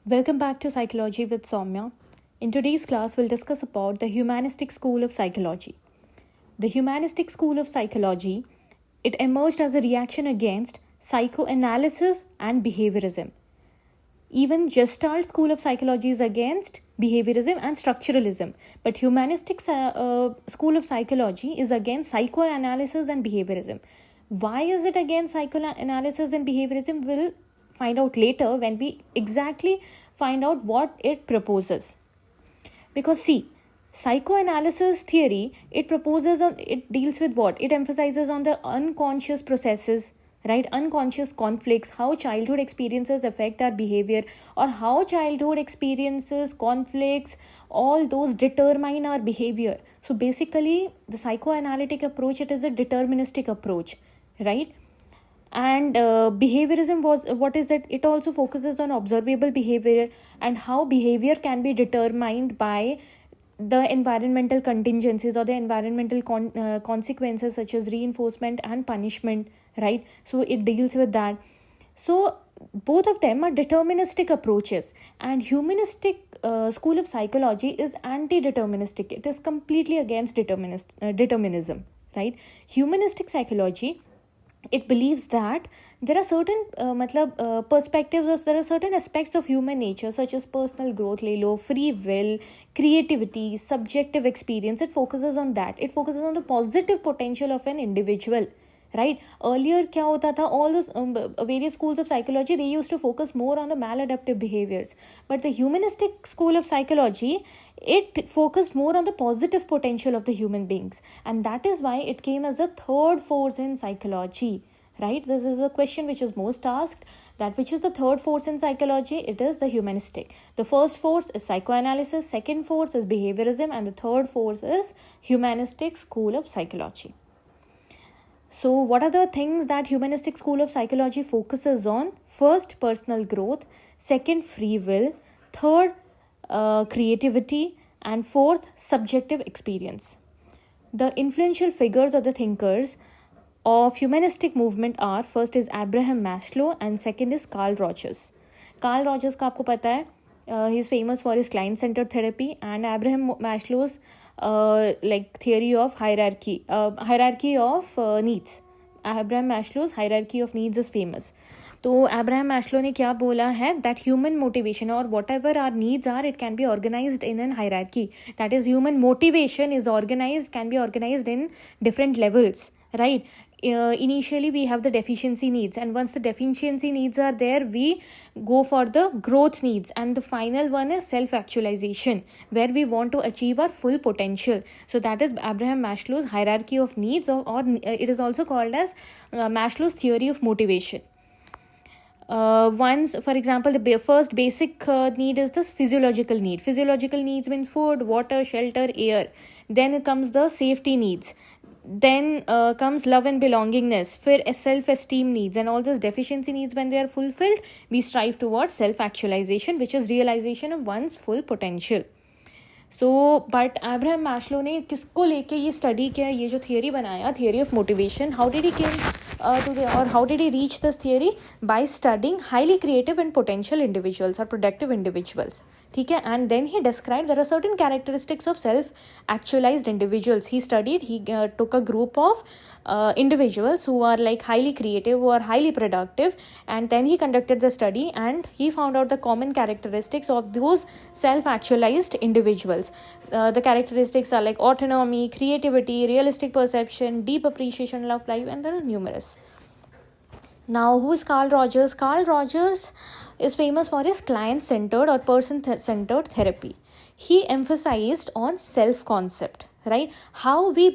Welcome back to Psychology with Soumya. In today's class, we'll discuss about the humanistic school of psychology. The humanistic school of psychology, it emerged as a reaction against psychoanalysis and behaviorism. Even Gestalt school of psychology is against behaviorism and structuralism, but humanistic school of psychology is against psychoanalysis and behaviorism. Why is it against psychoanalysis and behaviorism? We'll find out later when we exactly find out what it proposes. Because see, psychoanalysis theory, it deals with what? It emphasizes on the unconscious processes, right? Unconscious conflicts, how childhood experiences affect our behavior, or how childhood experiences, conflicts, all those determine our behavior. So basically, the psychoanalytic approach, it is a deterministic approach, right? And behaviorism was, what is it? It also focuses on observable behavior and how behavior can be determined by the environmental contingencies or the environmental consequences such as reinforcement and punishment, right? So it deals with that. So both of them are deterministic approaches, and humanistic school of psychology is anti-deterministic. It is completely against determinism, right? Humanistic psychology, it believes that there are certain perspectives, or there are certain aspects of human nature such as personal growth, free will, creativity, subjective experience. It focuses on that. It focuses on the positive potential of an individual, right? Earlier kya hota tha, all those various schools of psychology, they used to focus more on the maladaptive behaviors, but the humanistic school of psychology, it focused more on the positive potential of the human beings, and that is why it came as a third force in psychology, right? This is a question which is most asked, that which is the third force in psychology. It is the humanistic. The first force is psychoanalysis, second force is behaviorism, and the third force is humanistic school of psychology. So what are the things that humanistic school of psychology focuses on? First, personal growth. Second, free will. Third, creativity. And fourth, subjective experience. The influential figures or the thinkers of humanistic movement are, first is Abraham Maslow and second is Carl Rogers. Carl Rogers का आपको पता है, he is famous for his client-centered therapy, and Abraham Maslow's theory of hierarchy of needs. Abraham Maslow's hierarchy of needs is famous. तो Abraham Maslow ने क्या बोला है, that human motivation और whatever are needs are, it can be organised in an hierarchy. That is human motivation is organised, can be organised in different levels, right? Initially we have the deficiency needs, and once the deficiency needs are there, we go for the growth needs, and the final one is self-actualization, where we want to achieve our full potential. So that is Abraham Maslow's hierarchy of needs, or it is also called as Maslow's theory of motivation. Once, for example, the first basic need is the physiological need. Physiological needs mean food, water, shelter, air. Then comes the safety needs. Then comes love and belongingness, self-esteem needs, and all these deficiency needs, when they are fulfilled, we strive towards self-actualization, which is realization of one's full potential. So but Abraham Maslow ने किसको लेके ये study किया, ये जो theory बनाया, theory of motivation, how did he came और how did he reach this theory? By studying highly creative and potential individuals और प्रोडक्टिव इंडिविजुअल्स, ठीक है. And then he describe there are certain characteristics of self actualised individuals. He studied, he took a group of individuals who are like highly creative, who are highly productive, and then he conducted the study and he found out the common characteristics of those self-actualized individuals. The characteristics are like autonomy, creativity, realistic perception, deep appreciation of life, and there are numerous. Now, who is Carl Rogers? Carl Rogers is famous for his client-centered or person-centered therapy. He emphasized on self-concept, right? How we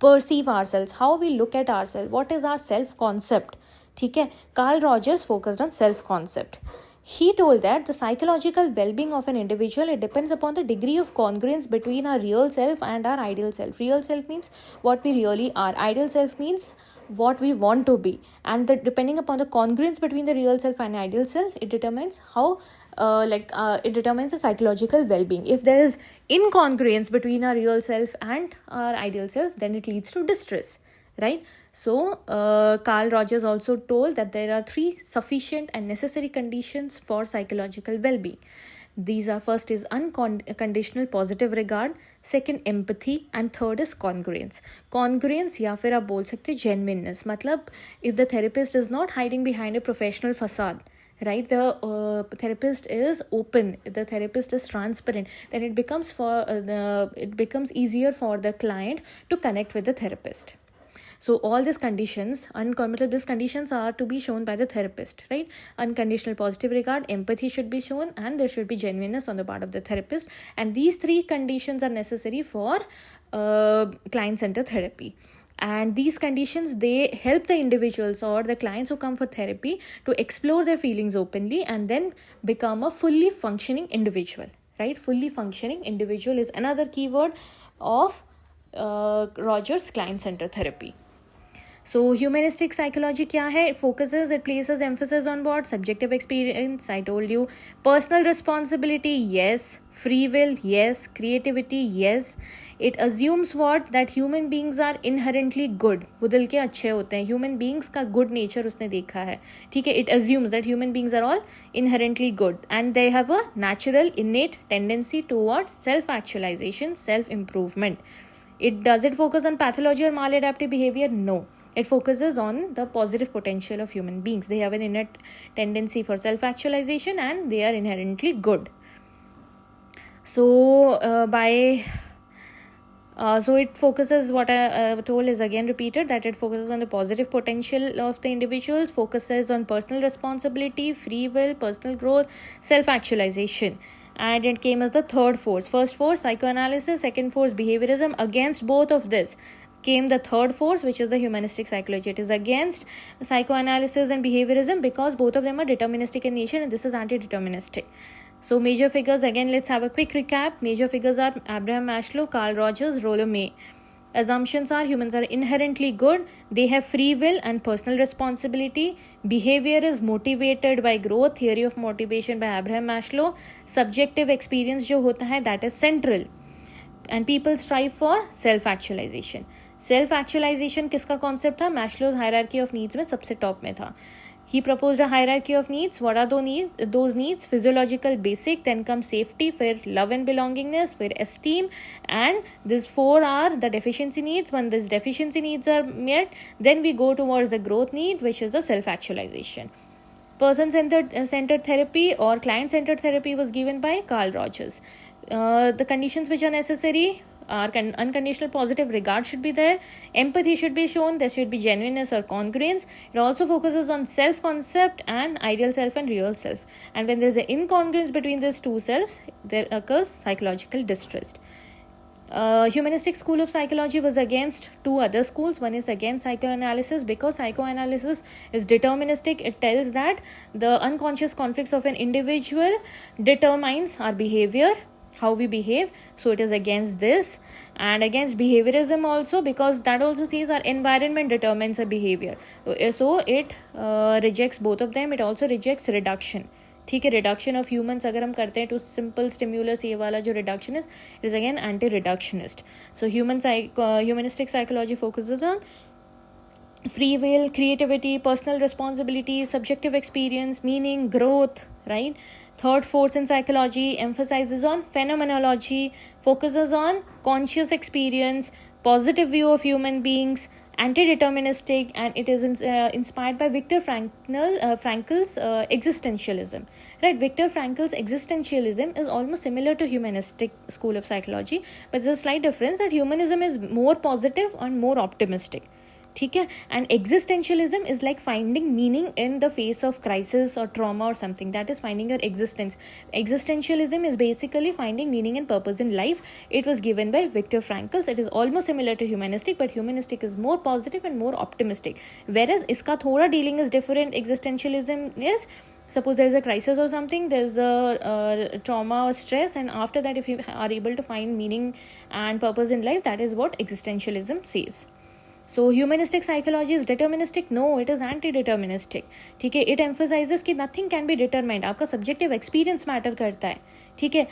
perceive ourselves, how we look at ourselves, what is our self-concept, ठीक है. Carl Rogers focused on self-concept. He told that the psychological well-being of an individual, it depends upon the degree of congruence between our real self and our ideal self. Real self means what we really are. Ideal self means what we want to be. And depending upon the congruence between the real self and ideal self, it determines how it determines the psychological well-being. If there is incongruence between our real self and our ideal self, then it leads to distress, right? So Carl Rogers also told that there are 3 sufficient and necessary conditions for psychological well-being. These are: first is unconditional positive regard, second empathy, and third is congruence. Congruence या फिर आप बोल सकते genuineness, मतलब if the therapist is not hiding behind a professional facade, right, the therapist is open, the therapist is transparent, then it becomes easier for the client to connect with the therapist. So all these conditions, these conditions are to be shown by the therapist, right? Unconditional positive regard, empathy should be shown, and there should be genuineness on the part of the therapist. And these 3 conditions are necessary for client-centered therapy. And these conditions, they help the individuals or the clients who come for therapy to explore their feelings openly and then become a fully functioning individual, right? Fully functioning individual is another keyword of Rogers client-centered therapy. So humanistic psychology क्या है? It places emphasis on what? Subjective experience, I told you. Personal responsibility, yes. Free will, yes. Creativity, yes. It assumes what? That human beings are inherently good. वो दिल के अच्छे होते हैं. Human beings का good nature उसने देखा है. ठीक है? It assumes that human beings are all inherently good and they have a natural innate tendency towards self-actualization, self-improvement. Does it focus on pathology or maladaptive behavior? No. It focuses on the positive potential of human beings. They have an innate tendency for self-actualization and they are inherently good. So so it focuses, what I told is again repeated, that it focuses on the positive potential of the individuals, focuses on personal responsibility, free will, personal growth, self-actualization. And it came as the third force. First force, psychoanalysis. Second force, behaviorism. Against both of this came the third force, which is the humanistic psychology. It is against psychoanalysis and behaviorism because both of them are deterministic in nature and this is anti-deterministic. So major figures, again let's have a quick recap. Major figures are Abraham Maslow, Carl Rogers, Rollo May. Assumptions are humans are inherently good, they have free will and personal responsibility. Behavior is motivated by growth, theory of motivation by Abraham Maslow. Subjective experience जो होता है, that is central. And people strive for self-actualization. Self-actualization किसका concept था? Maslow's hierarchy of needs में सबसे top में था. He proposed a hierarchy of needs. What are those needs? Physiological, basic, then comes safety, फिर love and belongingness, फिर esteem, and these 4 are the deficiency needs. When these deficiency needs are met, then we go towards the growth need, which is the self-actualization. Person-centered therapy or client-centered therapy was given by Carl Rogers. The conditions which are necessary are unconditional positive regard should be there, empathy should be shown, there should be genuineness or congruence. It also focuses on self-concept and ideal self and real self. And when there is an incongruence between these two selves, there occurs psychological distress. Humanistic school of psychology was against 2 other schools. One is against psychoanalysis because psychoanalysis is deterministic. It tells that the unconscious conflicts of an individual determines our behavior, how we behave. So it is against this, and against behaviorism also because that also says our environment determines our behavior. So it rejects both of them. It also rejects reduction. ठीक है, reduction of humans अगर हम करते हैं to simple stimulus, ये वाला जो reduction is, it is again anti reductionist. So humanistic psychology focuses on free will, creativity, personal responsibility, subjective experience, meaning, growth, right? Third force in psychology emphasizes on phenomenology, focuses on conscious experience, positive view of human beings, anti-deterministic, and it is inspired by Viktor Frankl's existentialism. Right, Viktor Frankl's existentialism is almost similar to humanistic school of psychology, but there's a slight difference that humanism is more positive and more optimistic. ठीक है, and existentialism is like finding meaning in the face of crisis or trauma or something, that is finding your existence. Existentialism is basically finding meaning and purpose in life. It was given by Viktor Frankl. It is almost similar to humanistic, but humanistic is more positive and more optimistic, whereas iska thoda dealing is different. Existentialism is, suppose there is a crisis or something, there is a trauma or stress, and after that if you are able to find meaning and purpose in life, that is what existentialism says. So humanistic psychology is deterministic? No, it is anti-deterministic. ठीक है, it emphasizes कि nothing can be determined. आपका subjective experience matter करता है. ठीक है,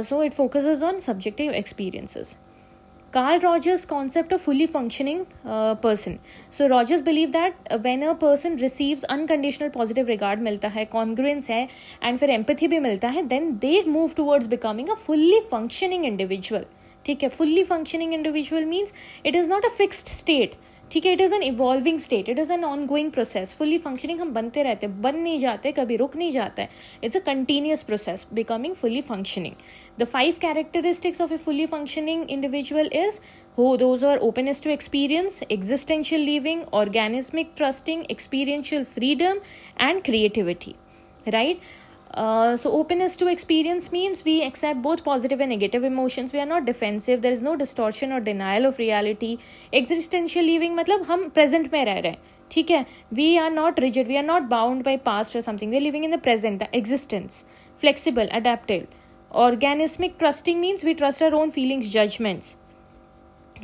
so it focuses on subjective experiences. Carl Rogers' concept of fully functioning person. So Rogers believed that when a person receives unconditional positive regard मिलता है, congruence है, and फिर empathy भी मिलता है, then they move towards becoming a fully functioning individual. ठीक है, fully functioning individual means it is not a fixed state. ठीक है, it is an evolving state, it is an on going process. Fully functioning हम बनते रहते हैं, बन नहीं जाते, कभी रुक नहीं जाता है. It's a continuous process becoming fully functioning. The 5 characteristics of a fully functioning individual is those are openness to experience, existential living, organismic trusting, experiential freedom, and creativity. Right? So openness to experience means we accept both positive and negative emotions. We are not defensive. There is no distortion or denial of reality. Existential living मतलब हम present में रह रहे हैं. ठीक है, we are not rigid. We are not bound by past or something. We are living in the present, the existence. Flexible, adaptive. Organismic trusting means we trust our own feelings, judgments.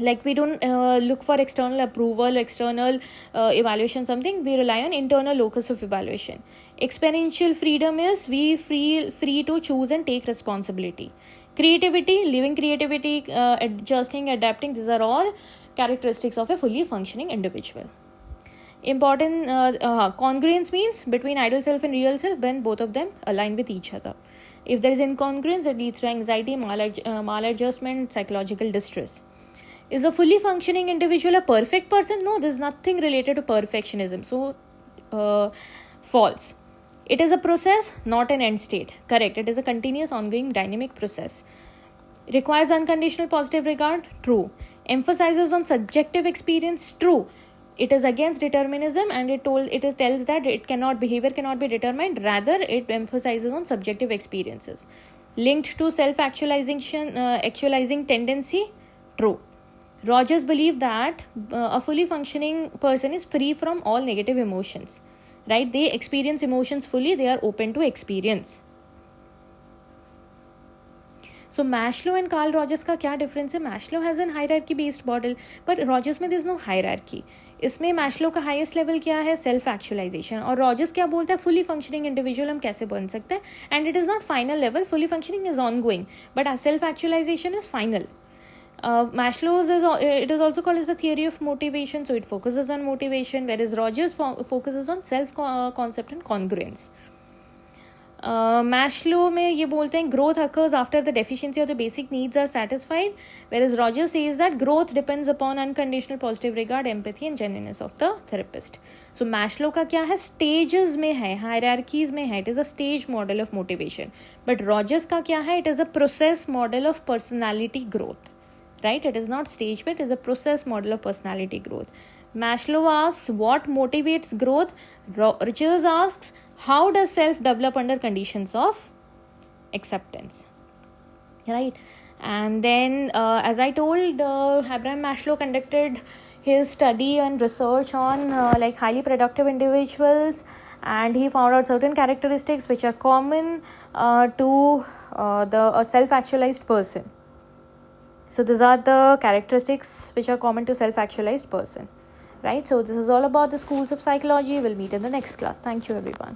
Like we don't look for external approval, external evaluation, something. We rely on internal locus of evaluation. Experiential freedom is we feel free to choose and take responsibility. Creativity, living creativity, adjusting, adapting, these are all characteristics of a fully functioning individual. Important congruence means between ideal self and real self, when both of them align with each other. If there is incongruence, it leads to anxiety, maladjustment, psychological distress. Is a fully functioning individual a perfect person? No, there's nothing related to perfectionism. So, false. It is a process, not an end state. Correct. It is a continuous, ongoing, dynamic process. Requires unconditional positive regard? True. Emphasizes on subjective experience? True. It is against determinism, and it tells that behavior cannot be determined. Rather, it emphasizes on subjective experiences. Linked to actualizing tendency? True. Rogers believed that a fully functioning person is free from all negative emotions. Right? They experience emotions fully. They are open to experience. So Maslow and Carl Rogers का क्या difference है? Maslow has an hierarchy based model, but Rogers में there is no hierarchy. इसमें Maslow का highest level क्या है? Self actualization. और Rogers क्या बोलता है? Fully functioning individual हम कैसे बन सकते हैं? And it is not final level. Fully functioning is ongoing, but self actualization is final. Maslow's it is also called as the theory of motivation, so it focuses on motivation, whereas Rogers focuses on self concept and congruence. Maslow में ये बोलते हैं growth occurs after the deficiency of the basic needs are satisfied, whereas Rogers says that growth depends upon unconditional positive regard, empathy and genuineness of the therapist. So Maslow का क्या है? Stages में है, hierarchies में है. It is a stage model of motivation. But Rogers का क्या है? It is a process model of personality growth. Right? It is not stage, but it is a process model of personality growth. Maslow asks what motivates growth. Rogers asks how does self develop under conditions of acceptance. Right? And then as I told, Abraham Maslow conducted his study and research on like highly productive individuals, and he found out certain characteristics which are common to a self-actualized person. So these are the characteristics which are common to self-actualized person. Right? So this is all about the schools of psychology. We'll meet in the next class. Thank you, everyone.